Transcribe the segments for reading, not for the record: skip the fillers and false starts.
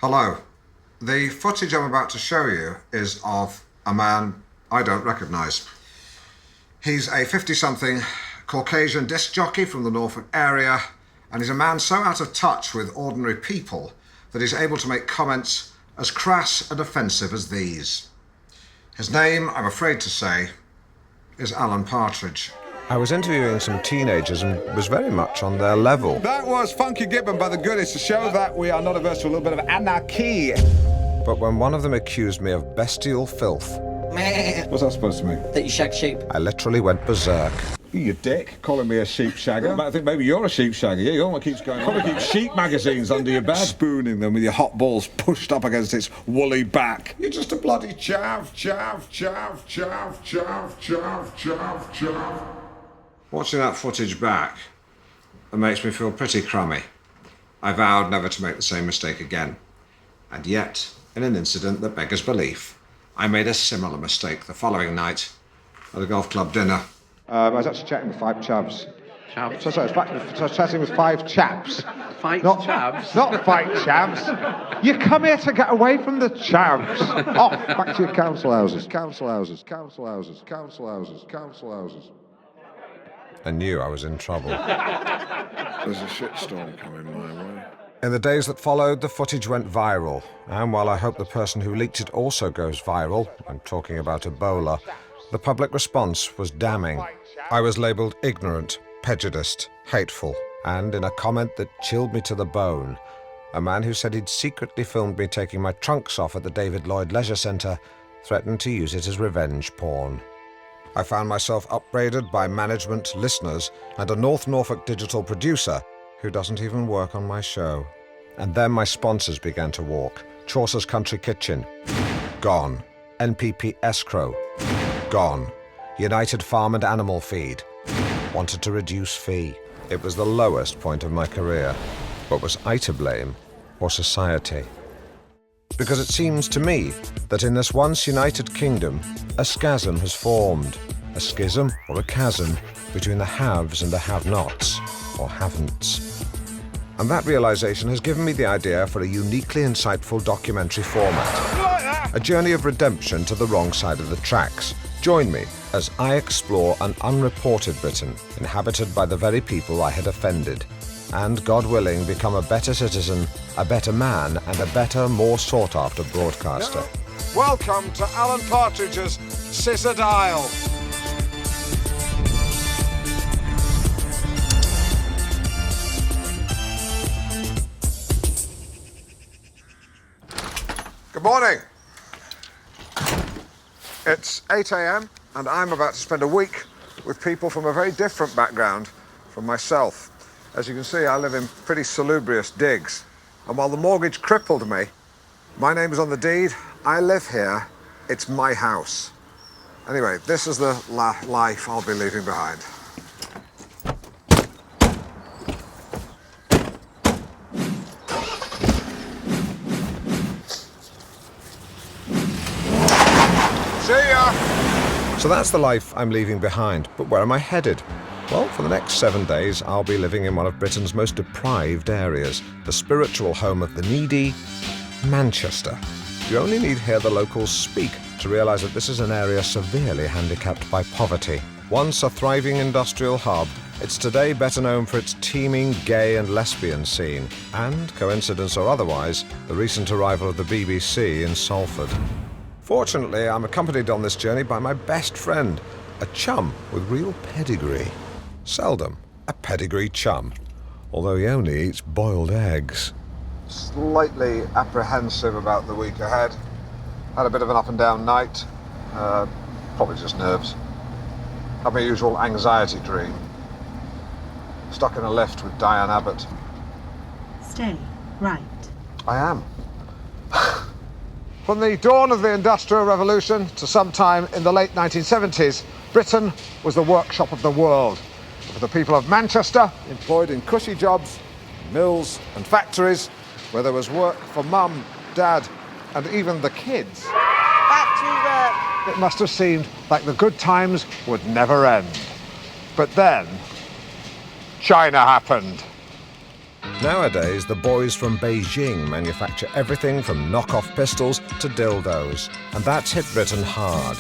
Hello. The footage I'm about to show you is of a man I don't recognise. He's a 50-something Caucasian disc jockey from the Norfolk area, and he's a man so out of touch with ordinary people that he's able to make comments as crass and offensive as these. His name, I'm afraid to say, is Alan Partridge. I was interviewing some teenagers and was very much on their level. That was Funky Gibbon by the Goodies to show that we are not averse to a little bit of anarchy. But when one of them accused me of bestial filth, What's that supposed to mean? That you shag sheep. I literally went berserk. You dick, calling me a sheep shagger. I think maybe you're a sheep shagger. Yeah, you're the one that keeps going. Probably keep sheep magazines under your bed. Spooning them with your hot balls pushed up against its woolly back. You're just a bloody chav, chav, chav, chav, chav, chav, chav, chav. Watching that footage back, it makes me feel pretty crummy. I vowed never to make the same mistake again. And yet, in an incident that beggars belief, I made a similar mistake the following night at a golf club dinner. I was actually chatting with five chavs. Chavs? I was chatting with five chaps. Fight Not chavs? Not fight chavs. You come here to get away from the chavs. Off, back to your council houses. Council houses, council houses, council houses, council houses. I knew I was in trouble. There's a shitstorm coming my way. In the days that followed, the footage went viral. And while I hope the person who leaked it also goes viral, I'm talking about Ebola, the public response was damning. I was labelled ignorant, prejudiced, hateful, and in a comment that chilled me to the bone, a man who said he'd secretly filmed me taking my trunks off at the David Lloyd Leisure Centre threatened to use it as revenge porn. I found myself upbraided by management, listeners, and a North Norfolk digital producer who doesn't even work on my show. And then my sponsors began to walk. Chaucer's Country Kitchen, gone. NPP Escrow, gone. United Farm and Animal Feed, wanted to reduce fee. It was the lowest point of my career. But was I to blame, or society? Because it seems to me that in this once united kingdom, a schism has formed. A schism or a chasm between the haves and the have-nots, or haven'ts. And that realization has given me the idea for a uniquely insightful documentary format. A journey of redemption to the wrong side of the tracks. Join me as I explore an unreported Britain inhabited by the very people I had offended. And, God willing, become a better citizen, a better man, and a better, more sought-after broadcaster. Welcome to Alan Partridge's Scissored Isle. Good morning. It's 8 a.m. and I'm about to spend a week with people from a very different background from myself. As you can see, I live in pretty salubrious digs. And while the mortgage crippled me, my name is on the deed, I live here, it's my house. Anyway, this is the life I'll be leaving behind. See ya! So that's the life I'm leaving behind. But where am I headed? Well, for the next 7 days, I'll be living in one of Britain's most deprived areas, the spiritual home of the needy, Manchester. You only need hear the locals speak to realise that this is an area severely handicapped by poverty. Once a thriving industrial hub, it's today better known for its teeming gay and lesbian scene, and, coincidence or otherwise, the recent arrival of the BBC in Salford. Fortunately, I'm accompanied on this journey by my best friend, a chum with real pedigree. Seldom a pedigree chum, although he only eats boiled eggs. Slightly apprehensive about the week ahead. Had a bit of an up and down night. Probably just nerves. Had my usual anxiety dream. Stuck in a lift with Diane Abbott. Stay right. I am. From the dawn of the Industrial Revolution to sometime in the late 1970s, Britain was the workshop of the world. For the people of Manchester, employed in cushy jobs, mills and factories, where there was work for mum, dad, and even the kids. Back to work. It must have seemed like the good times would never end. But then, China happened. Nowadays, the boys from Beijing manufacture everything from knockoff pistols to dildos, and that's hit Britain hard.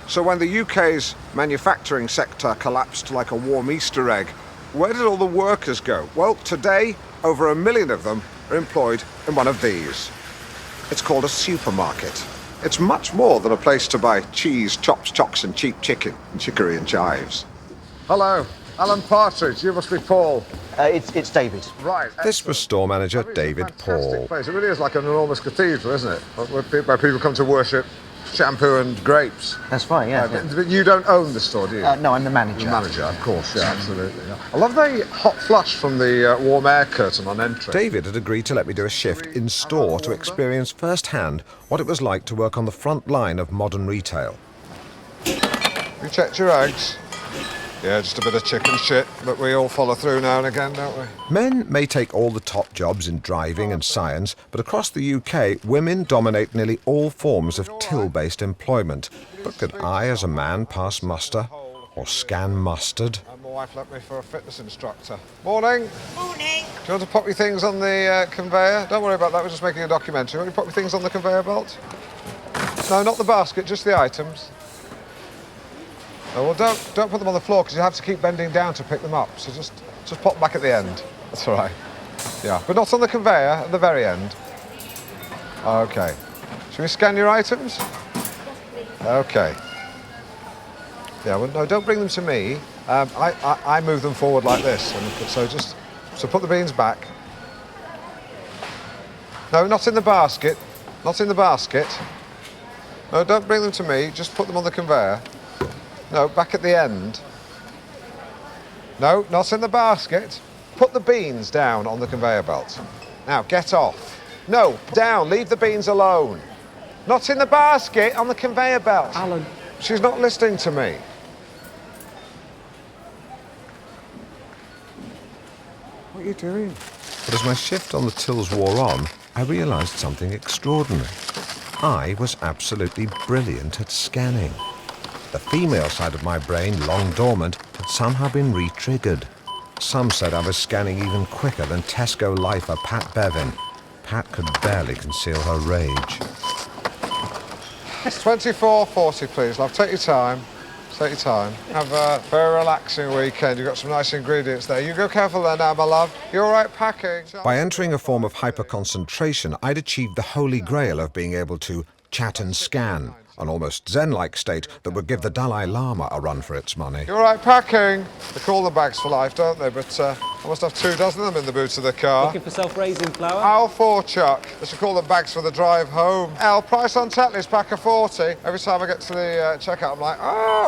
So when the UK's manufacturing sector collapsed like a warm Easter egg, where did all the workers go? Well, today, over 1 million of them are employed in one of these. It's called a supermarket. It's much more than a place to buy cheese, chops, chocks and cheap chicken and chicory and chives. Hello, Alan Partridge, you must be Paul. It's David. This Right. was excellent. store manager I mean, it's a David fantastic Paul. place. It really is like an enormous cathedral, isn't it? Where people come to worship shampoo and grapes. That's right, yeah. But you don't own the store, do you? No, I'm the manager. The manager, of course, yeah, absolutely. Yeah. I love the hot flush from the warm air curtain on entry. David had agreed to let me do a shift in store to experience firsthand what it was like to work on the front line of modern retail. You checked your eggs? Yeah, just a bit of chicken shit, but we all follow through now and again, don't we? Men may take all the top jobs in driving and science, but across the UK, women dominate nearly all forms of till-based employment. But could I, as a man, pass muster or scan mustard? And my wife left me for a fitness instructor. Morning. Morning. Do you want to pop your things on the conveyor? Don't worry about that, we're just making a documentary. Want you to pop your things on the conveyor belt? No, not the basket, just the items. Oh, well, don't put them on the floor because you have to keep bending down to pick them up. So just pop back at the end. That's all right. Yeah, but not on the conveyor, at the very end. Okay. Shall we scan your items? Okay. Yeah, well, no, don't bring them to me. I move them forward like this. And so put the beans back. No, not in the basket. Not in the basket. No, don't bring them to me. Just put them on the conveyor. No, back at the end. No, not in the basket. Put the beans down on the conveyor belt. Now, get off. No, down. Leave the beans alone. Not in the basket, on the conveyor belt. Alan. She's not listening to me. What are you doing? But as my shift on the tills wore on, I realised something extraordinary. I was absolutely brilliant at scanning. The female side of my brain, long dormant, had somehow been re-triggered. Some said I was scanning even quicker than Tesco lifer Pat Bevan. Pat could barely conceal her rage. It's 24.40, please, love. Take your time. Take your time. Have a very relaxing weekend. You've got some nice ingredients there. You go careful there now, my love. You all right packing? By entering a form of hyperconcentration, I'd achieved the holy grail of being able to chat and scan, an almost zen-like state that would give the Dalai Lama a run for its money. You all right packing? They call them bags for life, don't they? But I must have 2 dozen of them in the boot of the car. Looking for self-raising flour? Aisle 4, Chuck. They should call them bags for the drive home. Al, price on Tetley's pack of 40. Every time I get to the checkout, I'm like,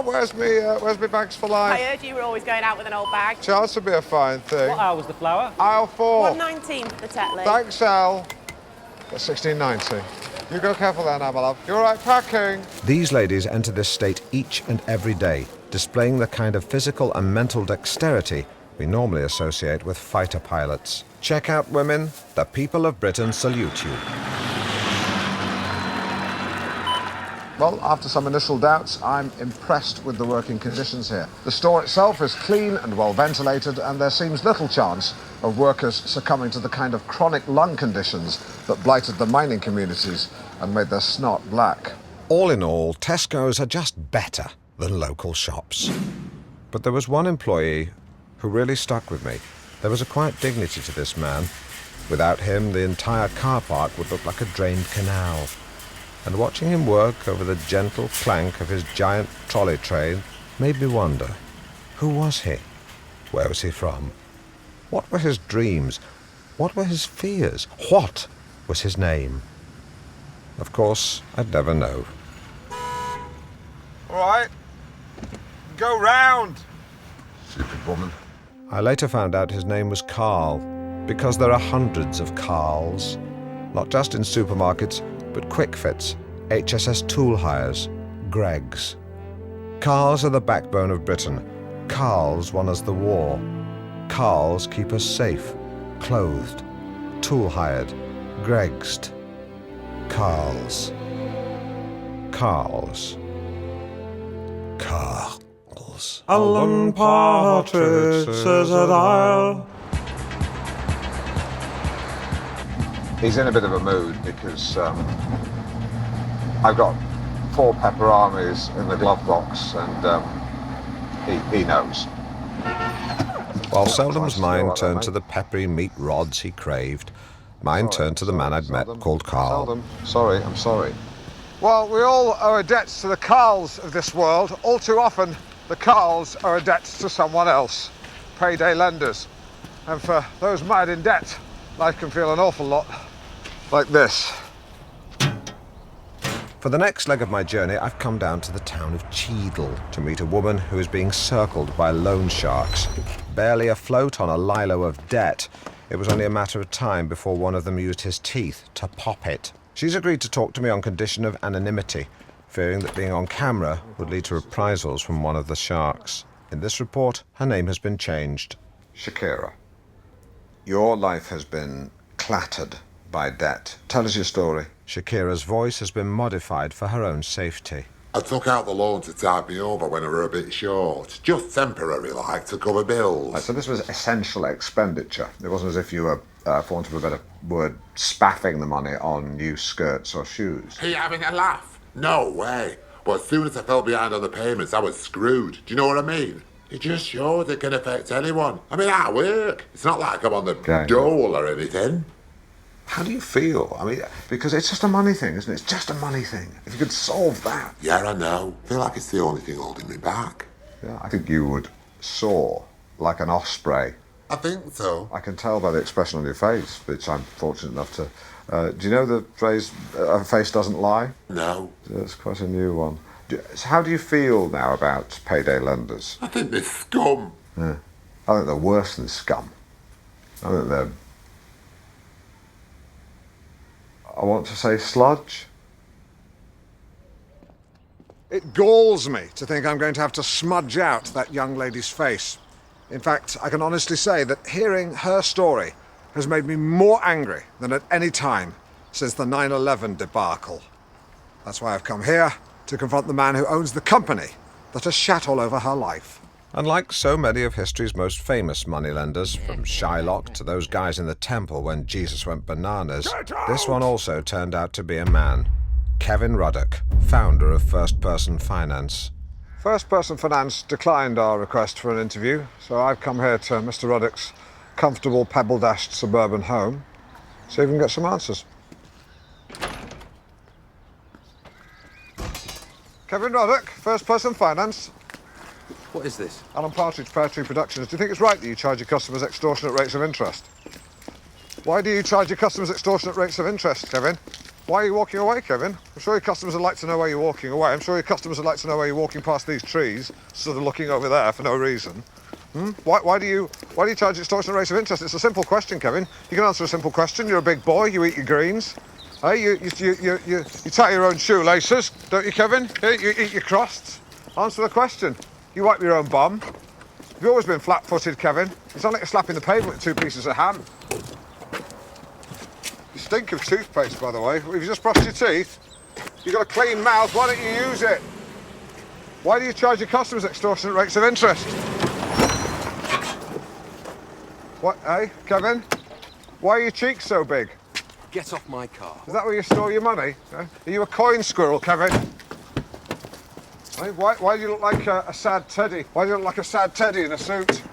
where's me bags for life? I heard you were always going out with an old bag. Chance would be a fine thing. What hour was the flour? Aisle 4. $1.19 for the Tetley. Thanks, Al. That's $16.90. You go careful there now, my love. You all right packing? These ladies enter this state each and every day, displaying the kind of physical and mental dexterity we normally associate with fighter pilots. Check out, women. The people of Britain salute you. Well, after some initial doubts, I'm impressed with the working conditions here. The store itself is clean and well ventilated, and there seems little chance of workers succumbing to the kind of chronic lung conditions that blighted the mining communities and made their snot black. All in all, Tesco's are just better than local shops. But there was one employee who really stuck with me. There was a quiet dignity to this man. Without him, the entire car park would look like a drained canal. And watching him work over the gentle clank of his giant trolley train made me wonder, who was he? Where was he from? What were his dreams? What were his fears? What was his name? Of course, I'd never know. All right. Go round. Stupid woman. I later found out his name was Carl, because there are hundreds of Carls, not just in supermarkets, but quick fits, HSS tool hires, Greggs. Carls are the backbone of Britain. Carls won us the war. Carls keep us safe, clothed, tool hired, Greggsed. Carls. Carls. Carls. Alan Partridge says that I'll He's in a bit of a mood because I've got 4 pepperonis in the glove box, and he knows. While Seldom's mind turned to the peppery meat rods he craved, mine turned to the man I'd met called Carl. Seldom. Sorry, I'm sorry. Well, we all owe a debt to the Carls of this world. All too often, the Carls owe a debt to someone else. Payday lenders. And for those mired in debt, life can feel an awful lot like this. For the next leg of my journey, I've come down to the town of Cheadle to meet a woman who is being circled by loan sharks. Barely afloat on a lilo of debt, it was only a matter of time before one of them used his teeth to pop it. She's agreed to talk to me on condition of anonymity, fearing that being on camera would lead to reprisals from one of the sharks. In this report, her name has been changed. Shakira, your life has been clattered by debt. Tell us your story. Shakira's voice has been modified for her own safety. I took out the loan to tide me over when I were a bit short. Just temporary, like, to cover bills. So this was essential expenditure. It wasn't as if you were, for want of a better word, spaffing the money on new skirts or shoes. Are you having a laugh? No way. But as soon as I fell behind on the payments, I was screwed. Do you know what I mean? It just shows it can affect anyone. I mean, I work. It's not like I'm on the dole or anything. How do you feel? I mean, because it's just a money thing, isn't it? It's just a money thing. If you could solve that. Yeah, I know. I feel like it's the only thing holding me back. Yeah, I think you would soar like an osprey. I think so. I can tell by the expression on your face, which I'm fortunate enough to... do you know the phrase, a face doesn't lie? No. It's quite a new one. So how do you feel now about payday lenders? I think they're scum. Yeah. I think they're worse than scum. I think they're... I want to say sludge. It galls me to think I'm going to have to smudge out that young lady's face. In fact, I can honestly say that hearing her story has made me more angry than at any time since the 9/11 debacle. That's why I've come here to confront the man who owns the company that has shat all over her life. Unlike so many of history's most famous moneylenders, from Shylock to those guys in the temple when Jesus went bananas, this one also turned out to be a man. Kevin Ruddock, founder of First Person Finance. First Person Finance declined our request for an interview, so I've come here to Mr. Ruddock's comfortable pebble-dashed suburban home, see if we can get some answers. Kevin Ruddock, First Person Finance. What is this? Alan Partridge, Pear Tree Productions. Do you think it's right that you charge your customers extortionate rates of interest? Why do you charge your customers extortionate rates of interest, Kevin? Why are you walking away, Kevin? I'm sure your customers would like to know why you're walking away. I'm sure your customers would like to know why you're walking past these trees, sort of looking over there for no reason. Why do you charge extortionate rates of interest? It's a simple question, Kevin. You can answer a simple question. You're a big boy. You eat your greens. Hey, you tie your own shoelaces, don't you, Kevin? Hey, you eat your crusts. Answer the question. You wipe your own bum. You've always been flat-footed, Kevin. It's not like you're slapping the pavement with 2 pieces of ham. You stink of toothpaste, by the way. Have you just brushed your teeth? You've got a clean mouth. Why don't you use it? Why do you charge your customers extortionate rates of interest? What, hey, Kevin? Why are your cheeks so big? Get off my car. Is that where you store your money? Are you a coin squirrel, Kevin? Hey, why do you look like a sad teddy? Why do you look like a sad teddy in a suit?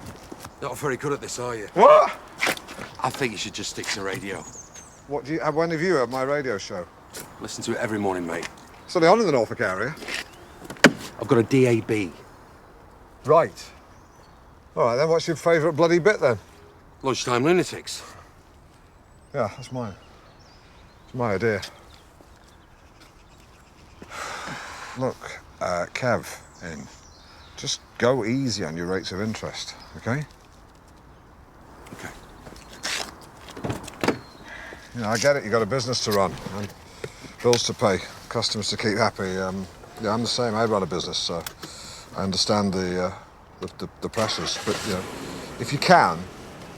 Not very good at this, are you? What? I think you should just stick to radio. What do you? When have you heard my radio show? Listen to it every morning, mate. It's only on in the Norfolk area. I've got a DAB. Right. All right, then what's your favourite bloody bit, then? Lunchtime lunatics. Yeah, that's mine. It's my idea. Look, Kev, just go easy on your rates of interest, okay? Okay. You know, I get it, you got a business to run, and bills to pay, customers to keep happy. Yeah, I'm the same, I run a business, so I understand the pressures. But, you know, if you can,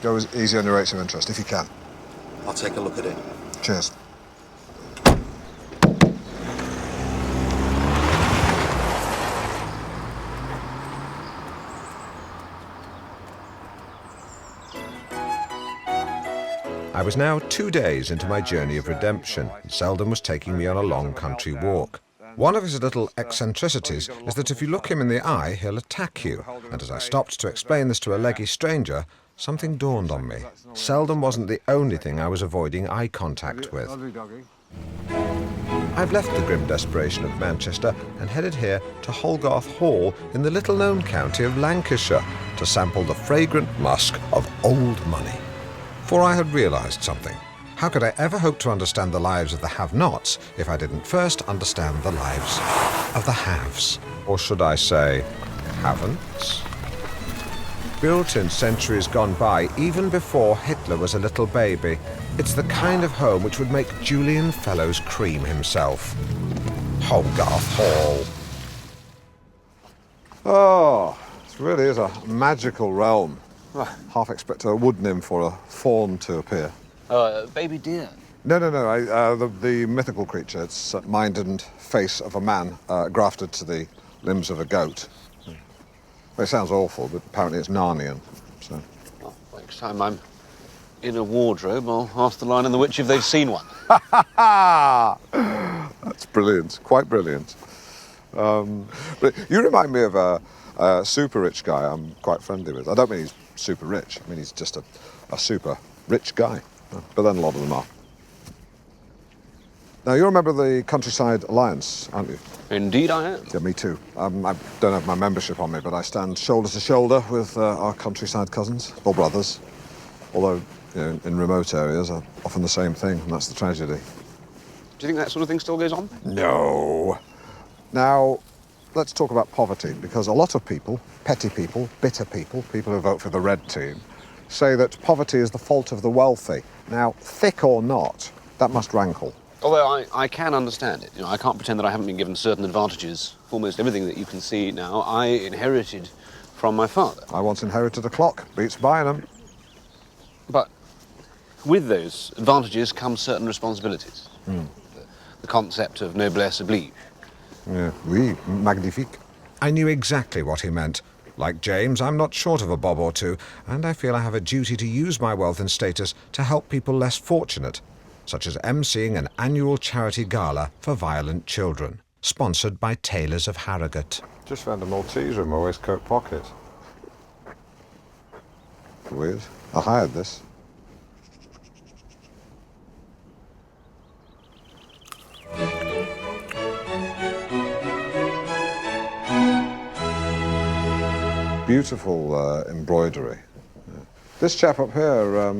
go easy on your rates of interest, if you can. I'll take a look at it. Cheers. I was now 2 days into my journey of redemption, and Selden was taking me on a long country walk. One of his little eccentricities is that if you look him in the eye, he'll attack you. And as I stopped to explain this to a leggy stranger, something dawned on me. Selden wasn't the only thing I was avoiding eye contact with. I've left the grim desperation of Manchester and headed here to Holgarth Hall in the little-known county of Lancashire to sample the fragrant musk of old money. For I had realised something. How could I ever hope to understand the lives of the have-nots if I didn't first understand the lives of the haves? Or should I say, haven'ts? Built in centuries gone by, even before Hitler was a little baby, it's the kind of home which would make Julian Fellows cream himself. Holgarth Hall. Oh, it really is a magical realm. Half expect a wood nymph or a faun to appear. Baby deer. No. The mythical creature. It's mind and face of a man grafted to the limbs of a goat. Well, it sounds awful, but apparently it's Narnian. So. Well, next time I'm in a wardrobe, I'll ask the Lion and the Witch if they've seen one. That's brilliant. Quite brilliant. But you remind me of a super rich guy I'm quite friendly with. I don't mean he's super rich. I mean he's just a super rich guy. But then a lot of them are. Now, you're a member of the Countryside Alliance, aren't you? Indeed I am. Yeah, me too. I don't have my membership on me, but I stand shoulder to shoulder with our countryside cousins, or brothers. Although, you know, in remote areas are often the same thing, and that's the tragedy. Do you think that sort of thing still goes on? No. Now, let's talk about poverty, because a lot of people, petty people, bitter people, people who vote for the red team, say that poverty is the fault of the wealthy. Now, thick or not, that must rankle. Although I can understand it. You know, I can't pretend that I haven't been given certain advantages. Almost everything that you can see now, I inherited from my father. I once inherited a clock. Beats buying them. But with those advantages come certain responsibilities. The concept of noblesse oblige. Yeah, oui, magnifique. I knew exactly what he meant. Like James, I'm not short of a bob or two, and I feel I have a duty to use my wealth and status to help people less fortunate, such as emceeing an annual charity gala for violent children, sponsored by Tailors of Harrogate. Just found a Malteser in my waistcoat pocket. Weird. I hired this. Beautiful embroidery. Yeah. This chap up here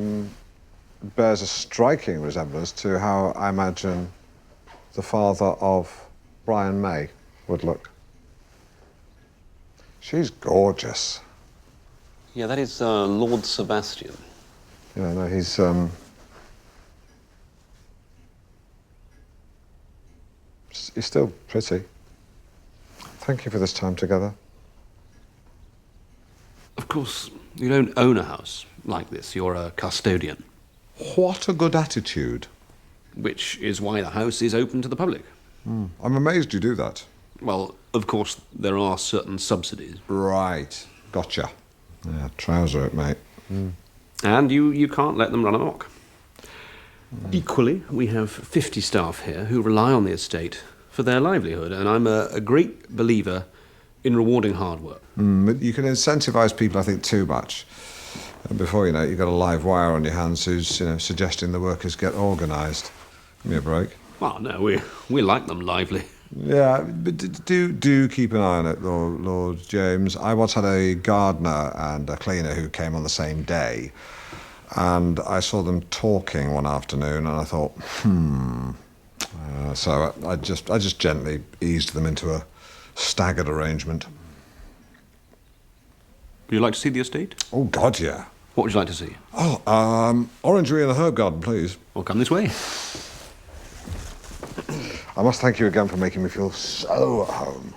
bears a striking resemblance to how I imagine the father of Brian May would look. She's gorgeous. Yeah, that is Lord Sebastian. Yeah, no, he's still pretty. Thank you for this time together. Of course, you don't own a house like this. You're a custodian. What a good attitude. Which is why the house is open to the public. I'm amazed you do that. Well, of course, there are certain subsidies. Right. Gotcha. Yeah, trouser it, mate. And you can't let them run amok. Equally, we have 50 staff here who rely on the estate for their livelihood, and I'm a great believer in rewarding hard work. But you can incentivise people, I think, too much. And before you know it, you've got a live wire on your hands who's, suggesting the workers get organised. Give me a break. Well, no, we like them lively. Yeah, but do keep an eye on it, Lord James. I once had a gardener and a cleaner who came on the same day, and I saw them talking one afternoon, and I thought, so I just gently eased them into a staggered arrangement. Would you like to see the estate? Oh, God, yeah. What would you like to see? Oh, orangery and a herb garden, please. Well, come this way. I must thank you again for making me feel so at home.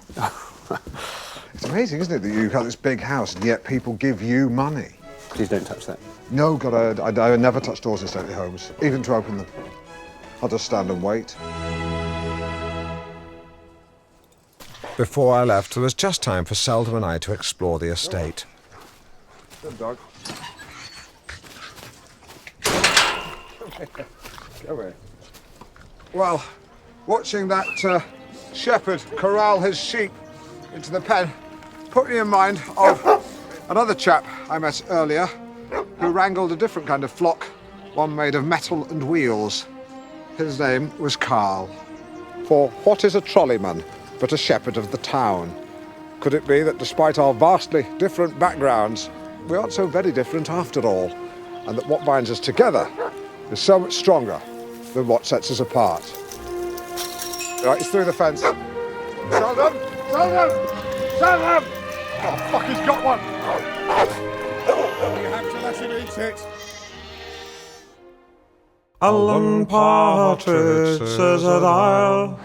It's amazing, isn't it, that you have this big house and yet people give you money? Please don't touch that. No, God, I never touch doors in stately homes, even to open them. I'll just stand and wait. Before I left, there was just time for Selden and I to explore the estate. Good dog. Go here. Well, watching that shepherd corral his sheep into the pen put me in mind of another chap I met earlier who wrangled a different kind of flock, one made of metal and wheels. His name was Carl. For what is a trolleyman but a shepherd of the town? Could it be that despite our vastly different backgrounds, we aren't so very different after all, and that what binds us together is so much stronger than what sets us apart? Right, he's through the fence. Sell them! Sell them! Sell them! Oh, fuck, he's got one! You have to let him eat it. Alan Partridge says that I'll...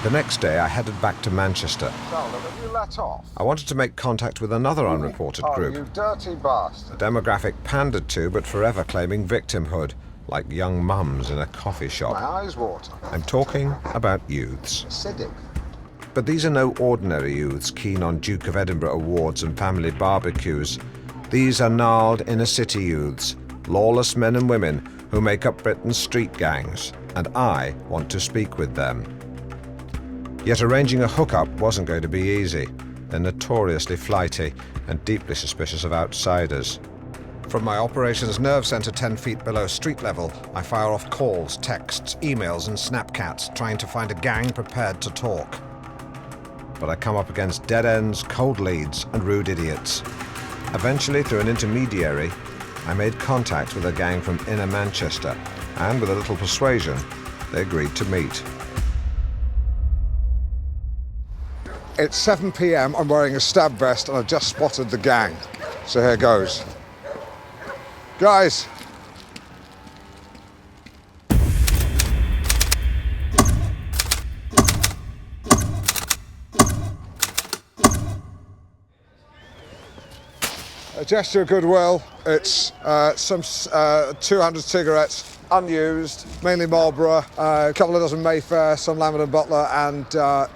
The next day, I headed back to Manchester. Sheldon, have you let off? I wanted to make contact with another unreported group, You dirty bastard. a demographic pandered to but forever claiming victimhood, like young mums in a coffee My shop. eyes water. I'm talking about youths. Acidic. But these are no ordinary youths keen on Duke of Edinburgh awards and family barbecues. These are gnarled inner-city youths, lawless men and women who make up Britain's street gangs, and I want to speak with them. Yet arranging a hookup wasn't going to be easy. They're notoriously flighty and deeply suspicious of outsiders. From my operations nerve centre 10 feet below street level, I fire off calls, texts, emails and snapcats, trying to find a gang prepared to talk. But I come up against dead ends, cold leads and rude idiots. Eventually, through an intermediary, I made contact with a gang from inner Manchester, and with a little persuasion, they agreed to meet. It's 7 p.m. I'm wearing a stab vest and I've just spotted the gang. So here goes. Guys. A gesture of goodwill. It's some 200 cigarettes, unused, mainly Marlboro, a couple of dozen Mayfair, some Lamont and Butler, and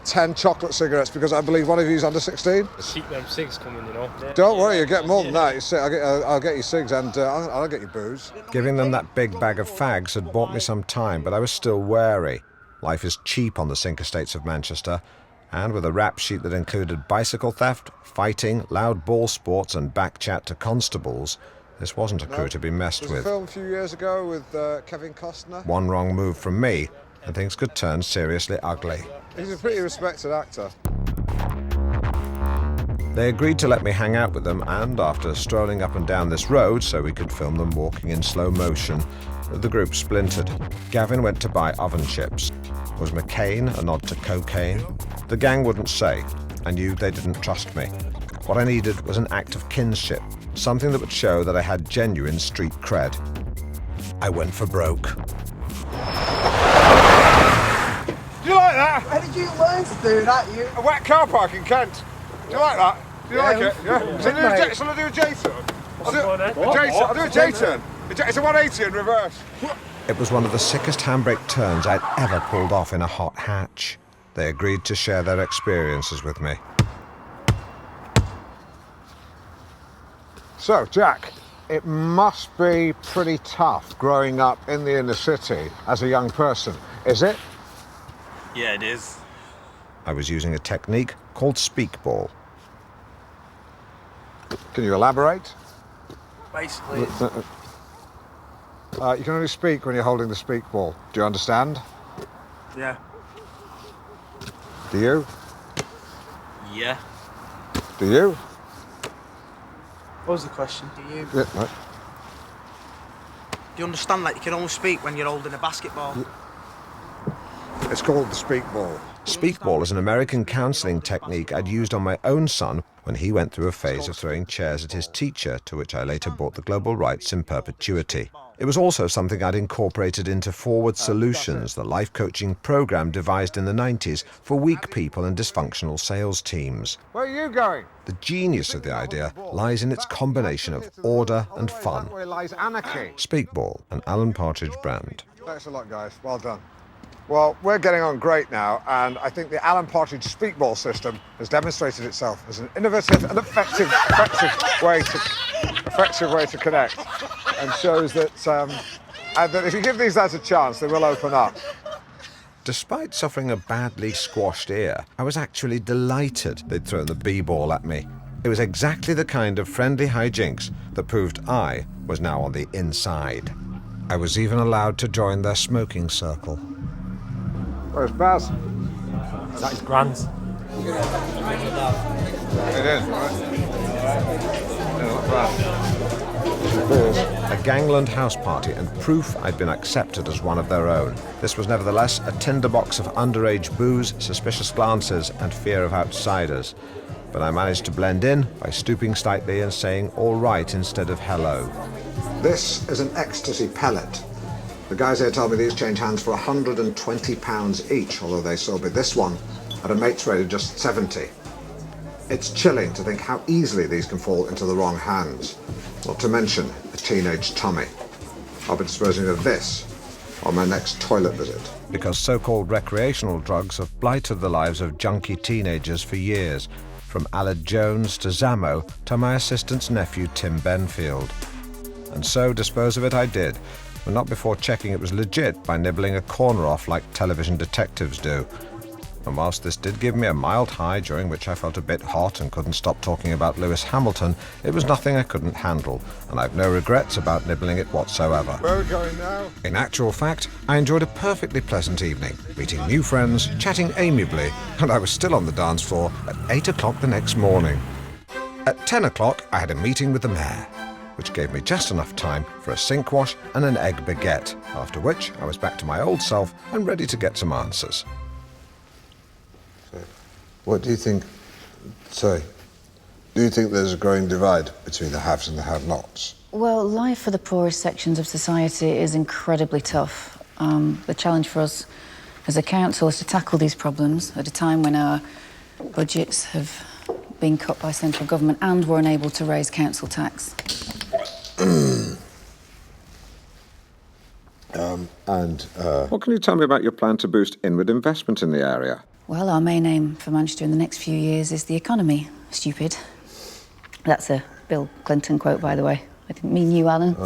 10 chocolate cigarettes, because I believe one of you's under 16. Keep them cigs coming, you know. Don't worry, you get more than that. You see, I'll get you cigs and I'll get you booze. Giving them that big bag of fags had bought me some time, but I was still wary. Life is cheap on the Cinque Estates of Manchester, and with a rap sheet that included bicycle theft, fighting, loud ball sports and backchat to constables, this wasn't a crew to be messed There was with. a film a few years ago with Kevin Costner. One wrong move from me, and things could turn seriously ugly. He's a pretty respected actor. They agreed to let me hang out with them, and after strolling up and down this road so we could film them walking in slow motion, the group splintered. Gavin went to buy oven chips. Was McCain a nod to cocaine? The gang wouldn't say. I knew they didn't trust me. What I needed was an act of kinship, something that would show that I had genuine street cred. I went for broke. Do you like that? How did you learn to do that, you? A wet car park in Kent. Do you like that? Do you like it? Yeah. Shall I do a J-turn? I'll do a J-turn. It's a 180 in reverse. It was one of the sickest handbrake turns I'd ever pulled off in a hot hatch. They agreed to share their experiences with me. So, Jack, it must be pretty tough growing up in the inner city as a young person, is it? Yeah, it is. I was using a technique called speakball. Can you elaborate? Basically, You can only speak when you're holding the speakball. Do you understand? yeah. Do you? Yeah. Do you? What was the question? Do you? Yeah, right. Do you understand that you can only speak when you're holding a basketball? It's called the speakball. Speakball is an American counselling technique I'd used on my own son when he went through a phase of throwing chairs at his teacher, to which I later bought the global rights in perpetuity. It was also something I'd incorporated into Forward Solutions, the life coaching program devised in the 90s for weak people and dysfunctional sales teams. Where are you going? The genius of the idea lies in its combination of order and fun. That way lies anarchy. Speakball, an Alan Partridge brand. Thanks a lot, guys. Well done. Well, we're getting on great now, and I think the Alan Partridge speakball system has demonstrated itself as an innovative and effective way to connect. and shows that, and that if you give these lads a chance, they will open up. Despite suffering a badly squashed ear, I was actually delighted they'd thrown the b-ball at me. It was exactly the kind of friendly hijinks that proved I was now on the inside. I was even allowed to join their smoking circle. Where's Baz? That is grand. It is, right? Yeah, not bad. A gangland house party and proof I'd been accepted as one of their own. This was nevertheless a tinderbox of underage booze, suspicious glances and fear of outsiders. But I managed to blend in by stooping slightly and saying all right instead of hello. This is an ecstasy pellet. The guys here tell me these change hands for £120 each, although they sold me this one at a mate's rate of just 70. It's chilling to think how easily these can fall into the wrong hands, not to mention a teenage tummy. I'll be disposing of this on my next toilet visit. Because so-called recreational drugs have blighted the lives of junkie teenagers for years, from Aled Jones to Zammo to my assistant's nephew Tim Benfield. And so dispose of it I did, but not before checking it was legit by nibbling a corner off like television detectives do. And whilst this did give me a mild high during which I felt a bit hot and couldn't stop talking about Lewis Hamilton, it was nothing I couldn't handle, and I've no regrets about nibbling it whatsoever. Where are we going now? In actual fact, I enjoyed a perfectly pleasant evening, meeting new friends, chatting amiably, and I was still on the dance floor at 8 o'clock the next morning. At 10 o'clock, I had a meeting with the mayor, which gave me just enough time for a sink wash and an egg baguette, after which I was back to my old self and ready to get some answers. What do you think, do you think there's a growing divide between the haves and the have-nots? Well, life for the poorest sections of society is incredibly tough. The challenge for us as a council is to tackle these problems at a time when our budgets have been cut by central government and we're unable to raise council tax. What can you tell me about your plan to boost inward investment in the area? Well, our main aim for Manchester in the next few years is the economy. Stupid. That's a Bill Clinton quote, by the way. I didn't mean you, Alan.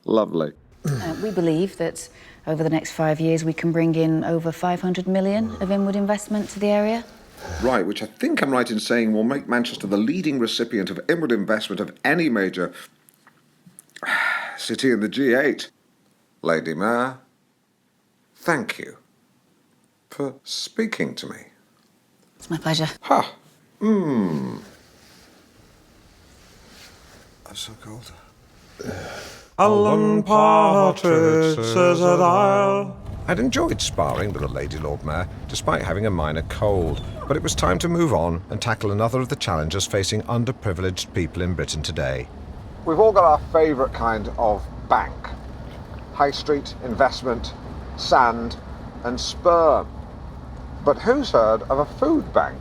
Lovely. We believe that over the next 5 years we can bring in over 500 million of inward investment to the area. Right, which I think I'm right in saying will make Manchester the leading recipient of inward investment of any major city in the G8. Lady Mayor, thank you for speaking to me. It's my pleasure. Ha! I'm so cold. Alan Partridge says that I'd enjoyed sparring with the Lady Lord Mayor, despite having a minor cold, but it was time to move on and tackle another of the challenges facing underprivileged people in Britain today. We've all got our favourite kind of bank. High street, investment, sand and sperm. But who's heard of a food bank?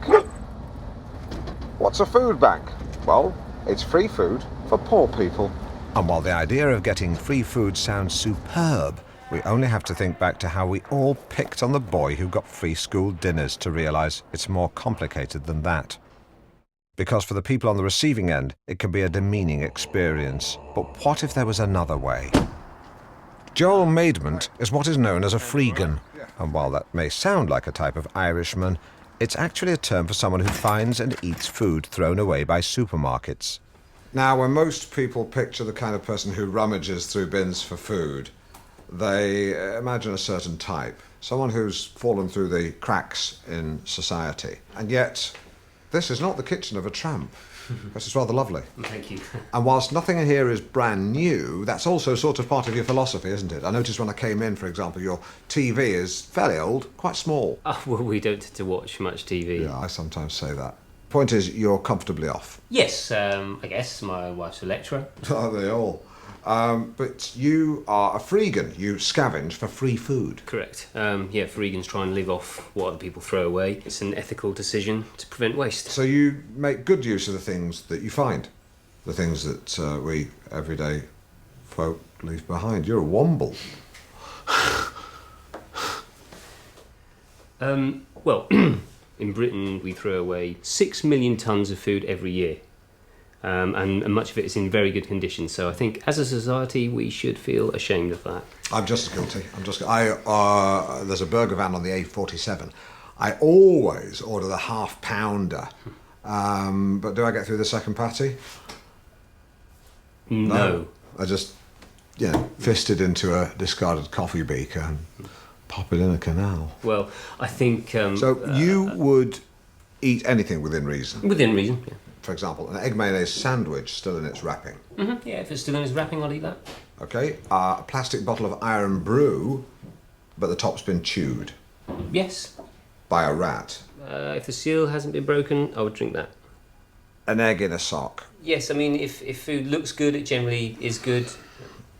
What's a food bank? Well, it's free food for poor people. And while the idea of getting free food sounds superb, we only have to think back to how we all picked on the boy who got free school dinners to realise it's more complicated than that. Because for the people on the receiving end, it can be a demeaning experience. But what if there was another way? Joel Maidment is what is known as a freegan, and while that may sound like a type of Irishman, it's actually a term for someone who finds and eats food thrown away by supermarkets. Now, when most people picture the kind of person who rummages through bins for food, they imagine a certain type, someone who's fallen through the cracks in society. And yet, this is not the kitchen of a tramp. This is rather lovely. Thank you. And whilst nothing in here is brand new, that's also sort of part of your philosophy, isn't it? I noticed when I came in, for example, your TV is fairly old, quite small. Oh, well, we don't tend to watch much TV. Yeah, I sometimes say that. Point is, you're comfortably off. Yes, I guess. My wife's a lecturer. Are they all? But you are a freegan. You scavenge for free food. Correct. Yeah, freegans try and live off what other people throw away. It's an ethical decision to prevent waste. So you make good use of the things that you find, the things that we everyday folk leave behind. You're a womble. Well, in Britain we throw away 6 million tonnes of food every year. and much of it is in very good condition. So I think as a society we should feel ashamed of that. I'm just as guilty. There's a burger van on the A47. I always order the half pounder. But do I get through the second patty? No. I just, fist it into a discarded coffee beaker and pop it in a canal. Well, I think... so you would eat anything within reason? Within reason, yeah. For example, an egg mayonnaise sandwich still in its wrapping? Mm-hmm. Yeah, if it's still in its wrapping, I'll eat that. Okay. A plastic bottle of iron brew, but the top's been chewed? Yes. By a rat? If the seal hasn't been broken, I would drink that. An egg in a sock? Yes, I mean, if food looks good, it generally is good.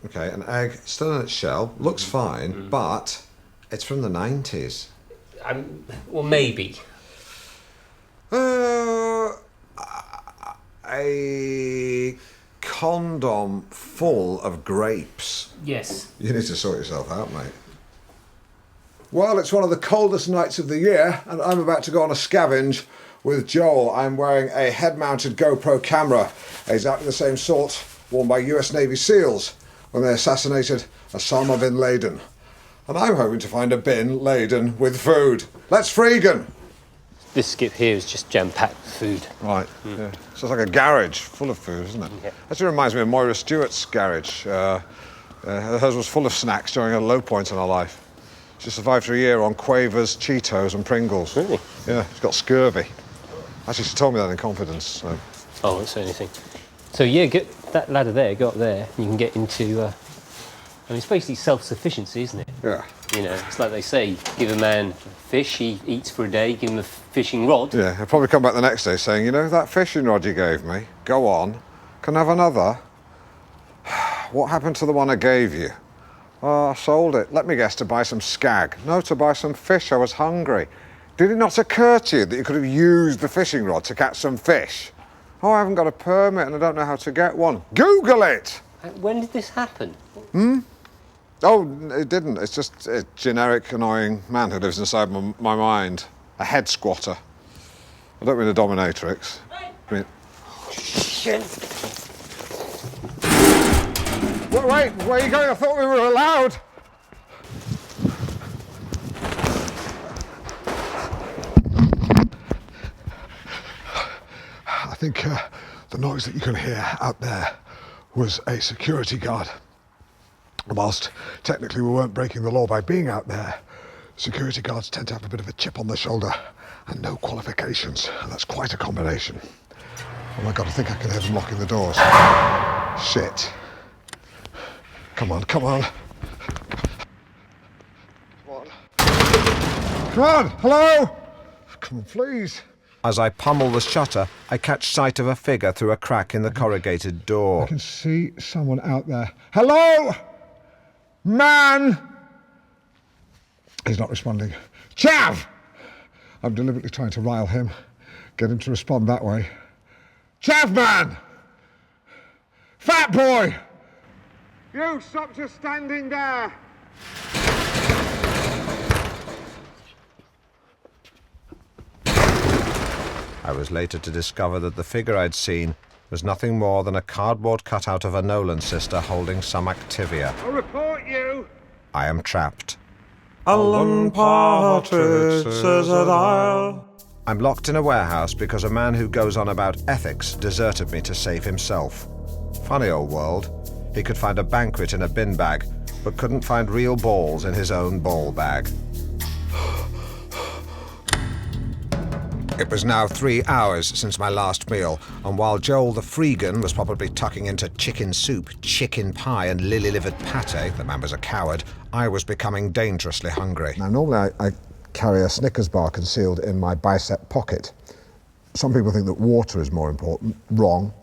Okay, an egg still in its shell, looks fine, but it's from the 90s. Well, maybe. A condom full of grapes. Yes. You need to sort yourself out, mate. Well, it's one of the coldest nights of the year, and I'm about to go on a scavenge with Joel. I'm wearing a head-mounted GoPro camera, exactly the same sort worn by US Navy SEALs when they assassinated Osama bin Laden. And I'm hoping to find a bin laden with food. Let's freegan! This skip here is just jam-packed with food. Right, yeah. So it's like a garage full of food, isn't it? Yeah. Actually reminds me of Moira Stewart's garage. Hers was full of snacks during a low point in her life. She survived for a year on Quavers, Cheetos and Pringles. Really? Yeah, she's got scurvy. Actually, she told me that in confidence. So. Oh, I won't say anything. So, yeah, get that ladder there, go up there, and you can get into... it's basically self-sufficiency, isn't it? Yeah. It's like they say, give a man fish, he eats for a day, give him a fishing rod. Yeah, he'll probably come back the next day saying, that fishing rod you gave me, go on, can I have another? What happened to the one I gave you? Oh, I sold it. Let me guess, to buy some skag. No, to buy some fish. I was hungry. Did it not occur to you that you could have used the fishing rod to catch some fish? Oh, I haven't got a permit and I don't know how to get one. Google it! When did this happen? Oh, it didn't. It's just a generic, annoying man who lives inside my mind. A head squatter. I don't mean a dominatrix. I mean... Shit! Wait, where are you going? I thought we were allowed. I think the noise that you can hear out there was a security guard. Whilst technically we weren't breaking the law by being out there, security guards tend to have a bit of a chip on their shoulder and no qualifications, and that's quite a combination. Oh my God, I think I can hear them locking the doors. Shit. Come on, come on. Come on, hello? Come on, please. As I pummel the shutter, I catch sight of a figure through a crack in the corrugated door. I can see someone out there. Hello? Man! He's not responding. Chav! I'm deliberately trying to rile him, get him to respond that way. Chav man! Fat boy! You stop just standing there! I was later to discover that the figure I'd seen was nothing more than a cardboard cutout of a Nolan sister holding some Activia. I'll report you! I am trapped. Alan Partridge says that I'll... I'm locked in a warehouse because a man who goes on about ethics deserted me to save himself. Funny old world. He could find a banquet in a bin bag, but couldn't find real balls in his own ball bag. It was now 3 hours since my last meal, and while Joel the Freegan was probably tucking into chicken soup, chicken pie and lily-livered pate, the man was a coward, I was becoming dangerously hungry. Now, normally I carry a Snickers bar concealed in my bicep pocket. Some people think that water is more important. Wrong.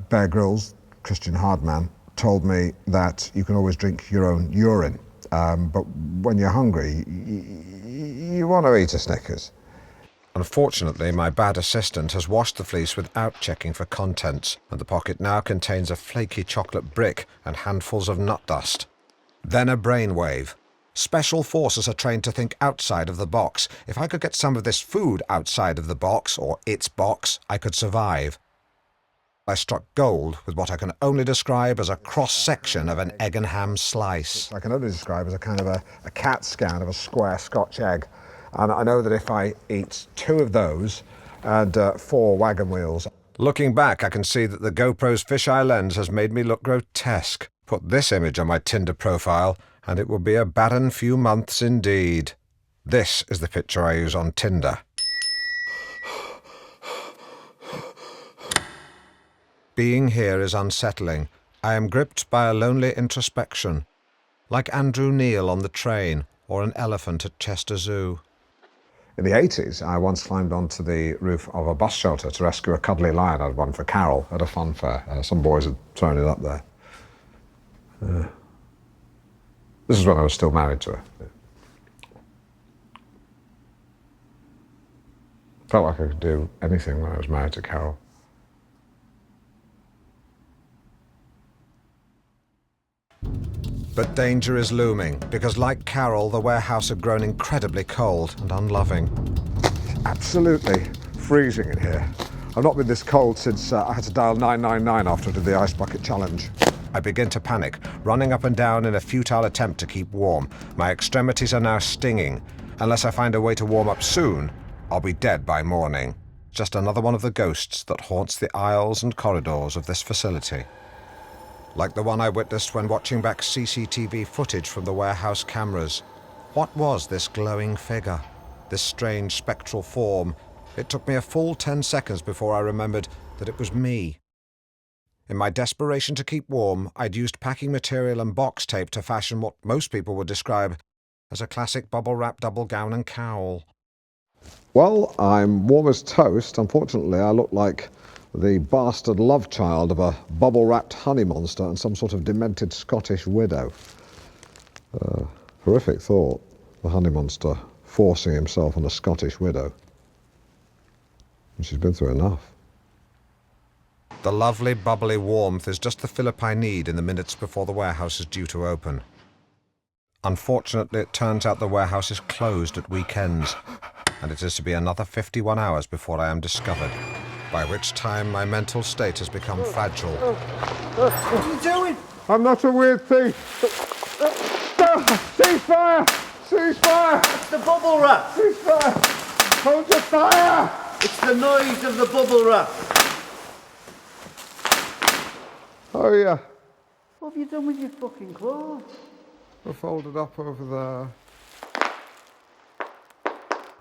Bear Grylls, Christian Hardman, told me that you can always drink your own urine, but when you're hungry, you want to eat a Snickers. Unfortunately, my bad assistant has washed the fleece without checking for contents, and the pocket now contains a flaky chocolate brick and handfuls of nut dust. Then a brainwave. Special forces are trained to think outside of the box. If I could get some of this food outside of the box, or its box, I could survive. I struck gold with what I can only describe as a cross-section of an egg and ham slice. I can only describe as a kind of a CAT scan of a square Scotch egg. And I know that if I eat 2 of those and 4 wagon wheels... Looking back, I can see that the GoPro's fisheye lens has made me look grotesque. Put this image on my Tinder profile, and it will be a barren few months indeed. This is the picture I use on Tinder. Being here is unsettling. I am gripped by a lonely introspection, like Andrew Neil on the train or an elephant at Chester Zoo. In the 80s, I once climbed onto the roof of a bus shelter to rescue a cuddly lion. I'd won for Carol at a fun fair. Some boys had thrown it up there. This is when I was still married to her. Felt like I could do anything when I was married to Carol. But danger is looming, because like Carol, the warehouse had grown incredibly cold and unloving. Absolutely freezing in here. I've not been this cold since I had to dial 999 after I did the ice bucket challenge. I begin to panic, running up and down in a futile attempt to keep warm. My extremities are now stinging. Unless I find a way to warm up soon, I'll be dead by morning. Just another one of the ghosts that haunts the aisles and corridors of this facility. Like the one I witnessed when watching back CCTV footage from the warehouse cameras. What was this glowing figure? This strange spectral form? It took me a full 10 seconds before I remembered that it was me. In my desperation to keep warm, I'd used packing material and box tape to fashion what most people would describe as a classic bubble-wrap double gown and cowl. Well, I'm warm as toast. Unfortunately, I look like the bastard love child of a bubble-wrapped honey monster and some sort of demented Scottish widow. Horrific thought, the honey monster forcing himself on a Scottish widow. And she's been through enough. The lovely, bubbly warmth is just the fillip I need in the minutes before the warehouse is due to open. Unfortunately, it turns out the warehouse is closed at weekends, and it is to be another 51 hours before I am discovered, by which time my mental state has become fragile. What are you doing? I'm not a weird thief. Ceasefire! Ceasefire! It's the bubble wrap. Ceasefire! Hold your fire! It's the noise of the bubble wrap. Oh, yeah. What have you done with your fucking clothes? They're folded up over there.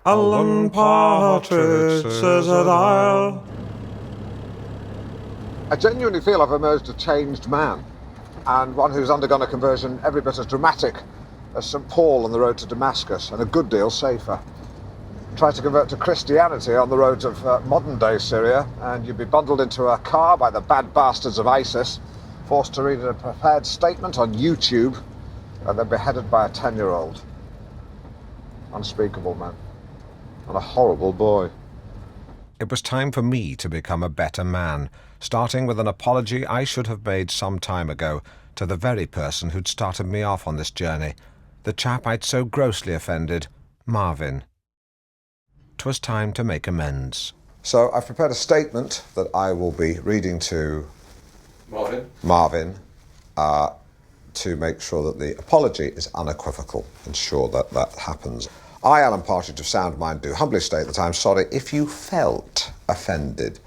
Alan Partridge says that I genuinely feel I've emerged a changed man, and one who's undergone a conversion every bit as dramatic as St. Paul on the road to Damascus, and a good deal safer. Try to convert to Christianity on the roads of modern-day Syria, and you'd be bundled into a car by the bad bastards of ISIS, forced to read a prepared statement on YouTube, and then beheaded by a 10-year-old. Unspeakable, man. And a horrible boy. It was time for me to become a better man, starting with an apology I should have made some time ago to the very person who'd started me off on this journey, the chap I'd so grossly offended, Marvin. 'Twas time to make amends. So I've prepared a statement that I will be reading to Marvin to make sure that the apology is unequivocal, ensure that that happens. I, Alan Partridge of sound mind, do humbly state that I'm sorry if you felt offended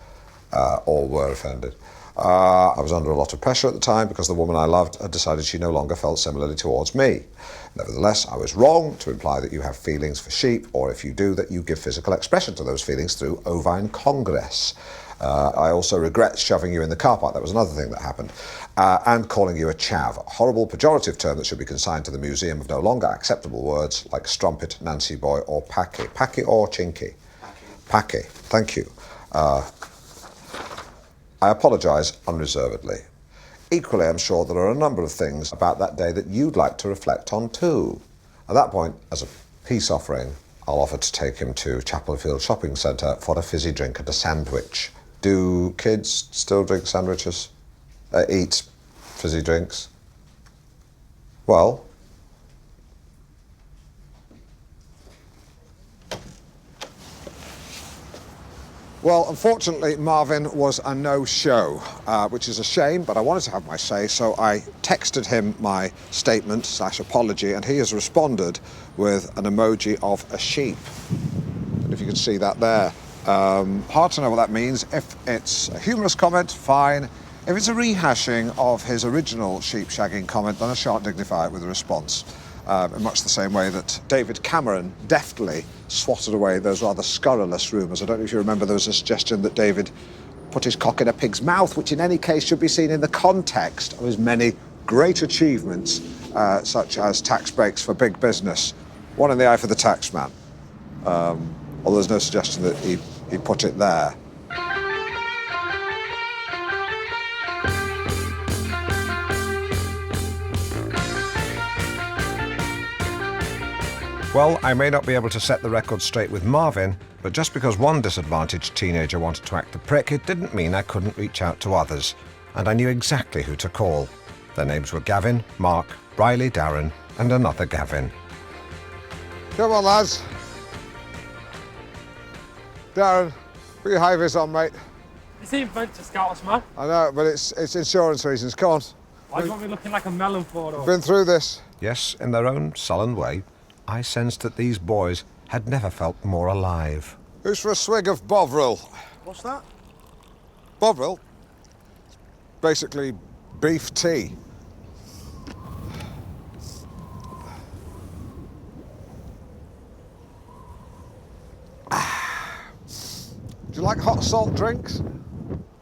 or were offended. I was under a lot of pressure at the time because the woman I loved had decided she no longer felt similarly towards me. Nevertheless, I was wrong to imply that you have feelings for sheep, or if you do, that you give physical expression to those feelings through ovine congress. I also regret shoving you in the car park. That was another thing that happened. And calling you a chav, a horrible pejorative term that should be consigned to the museum of no longer acceptable words like strumpet, Nancy boy, or packy. Packy or chinky? Packy. Thank you. I apologise unreservedly. Equally, I'm sure there are a number of things about that day that you'd like to reflect on too. At that point, as a peace offering, I'll offer to take him to Chapelfield Shopping Centre for a fizzy drink and a sandwich. Do kids still drink sandwiches? Eat fizzy drinks? Well, Well, unfortunately, Marvin was a no-show, which is a shame, but I wanted to have my say, so I texted him my statement/apology, and he has responded with an emoji of a sheep. And if you can see that there. Hard to know what that means. If it's a humorous comment, fine. If it's a rehashing of his original sheep shagging comment, then I shan't dignify it with a response. In much the same way that David Cameron deftly swatted away those rather scurrilous rumours. I don't know if you remember, there was a suggestion that David put his cock in a pig's mouth, which in any case should be seen in the context of his many great achievements, such as tax breaks for big business. One in the eye for the taxman. Although there's no suggestion that he put it there. Well, I may not be able to set the record straight with Marvin, but just because one disadvantaged teenager wanted to act the prick, it didn't mean I couldn't reach out to others. And I knew exactly who to call. Their names were Gavin, Mark, Riley, Darren, and another Gavin. Come on, lads. Darren, put your high-vis on, mate. This ain't meant to scout us, man. I know, but it's insurance reasons. Come on. Why do you want me looking like a melon for, though? Been through this. Yes, in their own sullen way, I sensed that these boys had never felt more alive. Who's for a swig of Bovril? What's that? Bovril? Basically, beef tea. Do you like hot salt drinks?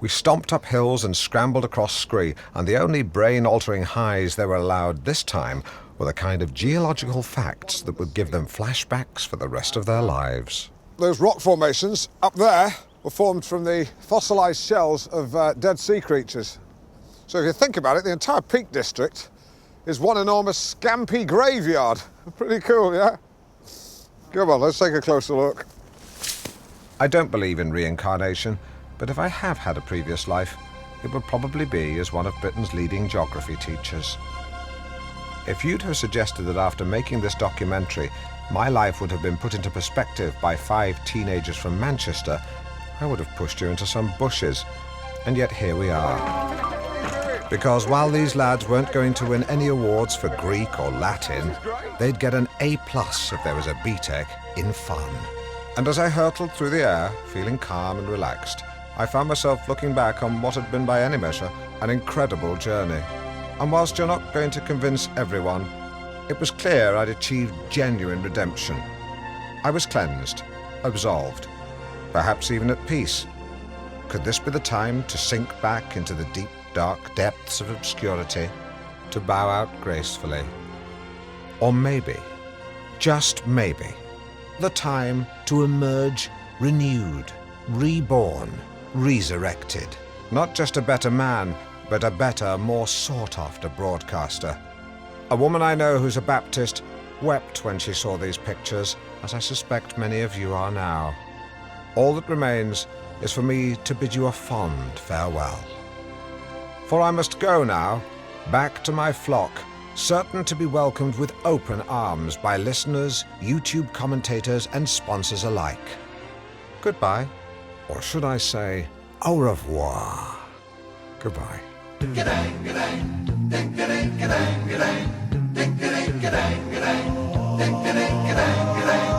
We stomped up hills and scrambled across scree, and the only brain-altering highs they were allowed this time were the kind of geological facts that would give them flashbacks for the rest of their lives. Those rock formations up there were formed from the fossilised shells of dead sea creatures. So if you think about it, the entire Peak District is one enormous scampy graveyard. Pretty cool, yeah? Come on, let's take a closer look. I don't believe in reincarnation, but if I have had a previous life, it would probably be as one of Britain's leading geography teachers. If you'd have suggested that after making this documentary, my life would have been put into perspective by 5 teenagers from Manchester, I would have pushed you into some bushes. And yet here we are. Because while these lads weren't going to win any awards for Greek or Latin, they'd get an A+ if there was a BTEC in fun. And as I hurtled through the air, feeling calm and relaxed, I found myself looking back on what had been by any measure an incredible journey. And whilst you're not going to convince everyone, it was clear I'd achieved genuine redemption. I was cleansed, absolved, perhaps even at peace. Could this be the time to sink back into the deep, dark depths of obscurity, to bow out gracefully? Or maybe, just maybe, the time to emerge renewed, reborn, resurrected. Not just a better man, but a better, more sought-after broadcaster. A woman I know who's a Baptist wept when she saw these pictures, as I suspect many of you are now. All that remains is for me to bid you a fond farewell. For I must go now, back to my flock, certain to be welcomed with open arms by listeners, YouTube commentators, and sponsors alike. Goodbye, or should I say, au revoir. Goodbye. G'day, g'day, g'day, g'day, g'day, g'day, g'day, g'day, g'day, g'day, g'day, g'day.